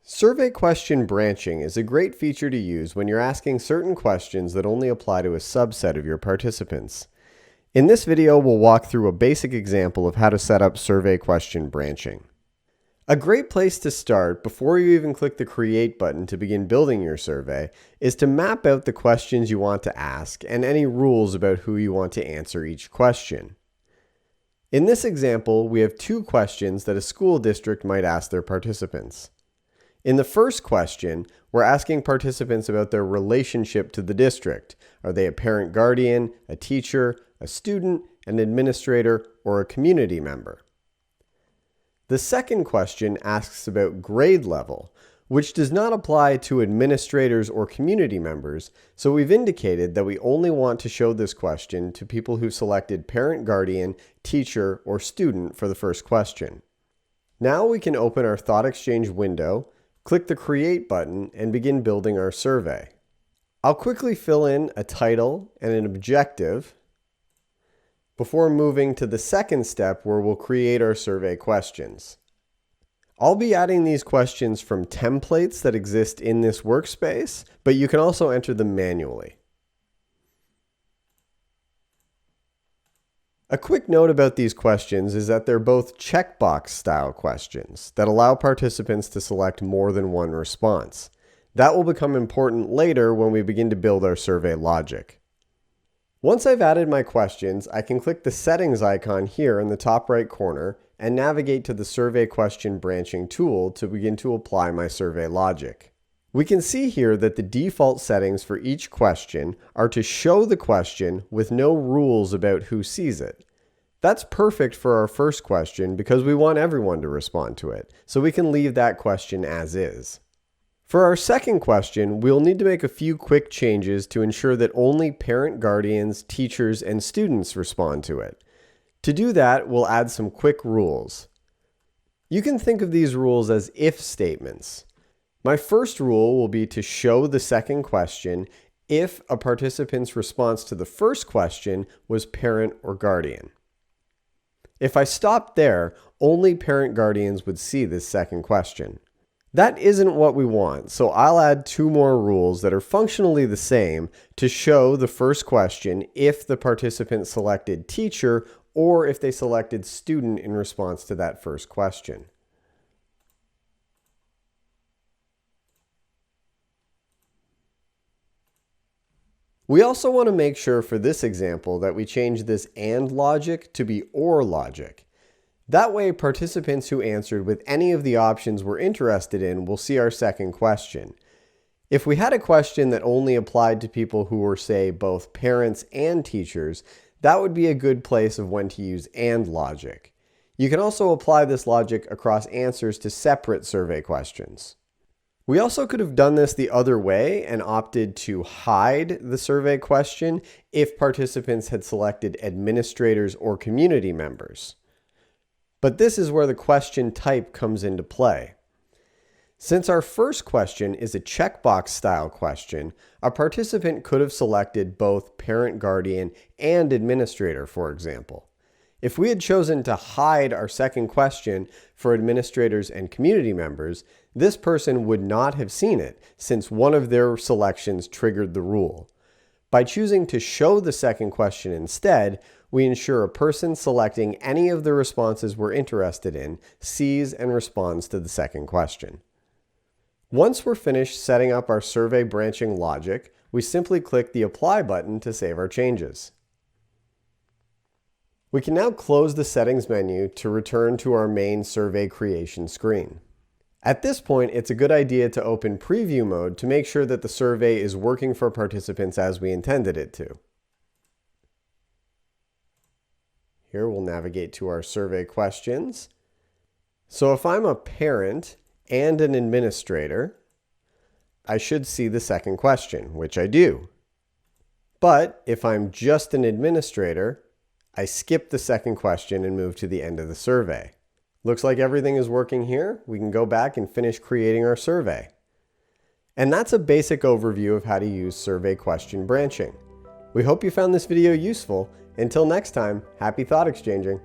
Survey question branching is a great feature to use when you're asking certain questions that only apply to a subset of your participants. In this video, we'll walk through a basic example of how to set up survey question branching. A great place to start before you even click the Create button to begin building your survey is to map out the questions you want to ask and any rules about who you want to answer each question. In this example, we have two questions that a school district might ask their participants. In the first question, we're asking participants about their relationship to the district. Are they a parent guardian, a teacher, a student, an administrator, or a community member? The second question asks about grade level, which does not apply to administrators or community members, so we've indicated that we only want to show this question to people who selected parent guardian, teacher, or student for the first question. Now we can open our ThoughtExchange window, click the Create button, and begin building our survey. I'll quickly fill in a title and an objective before moving to the second step where we'll create our survey questions. I'll be adding these questions from templates that exist in this workspace, but you can also enter them manually. A quick note about these questions is that they're both checkbox style questions that allow participants to select more than one response. That will become important later when we begin to build our survey logic. Once I've added my questions, I can click the settings icon here in the top right corner and navigate to the survey question branching tool to begin to apply my survey logic. We can see here that the default settings for each question are to show the question with no rules about who sees it. That's perfect for our first question because we want everyone to respond to it, so we can leave that question as is. For our second question, we'll need to make a few quick changes to ensure that only parent guardians, teachers, and students respond to it. To do that, we'll add some quick rules. You can think of these rules as if statements. My first rule will be to show the second question if a participant's response to the first question was parent or guardian. If I stopped there, only parent guardians would see this second question. That isn't what we want, so I'll add two more rules that are functionally the same to show the first question if the participant selected teacher or if they selected student in response to that first question. We also want to make sure for this example that we change this AND logic to be OR logic. That way, participants who answered with any of the options we're interested in will see our second question. If we had a question that only applied to people who were, say, both parents and teachers, that would be a good place of when to use AND logic. You can also apply this logic across answers to separate survey questions. We also could have done this the other way and opted to hide the survey question if participants had selected administrators or community members. But this is where the question type comes into play. Since our first question is a checkbox style question, a participant could have selected both parent guardian and administrator, for example. If we had chosen to hide our second question for administrators and community members, this person would not have seen it since one of their selections triggered the rule. By choosing to show the second question instead, we ensure a person selecting any of the responses we're interested in sees and responds to the second question. Once we're finished setting up our survey branching logic, we simply click the Apply button to save our changes. We can now close the settings menu to return to our main survey creation screen. At this point, it's a good idea to open preview mode to make sure that the survey is working for participants as we intended it to. Here we'll navigate to our survey questions. So if I'm a parent and an administrator, I should see the second question, which I do. But if I'm just an administrator, I skip the second question and move to the end of the survey. Looks like everything is working here. We can go back and finish creating our survey. And that's a basic overview of how to use survey question branching. We hope you found this video useful. Until next time, happy thought exchanging.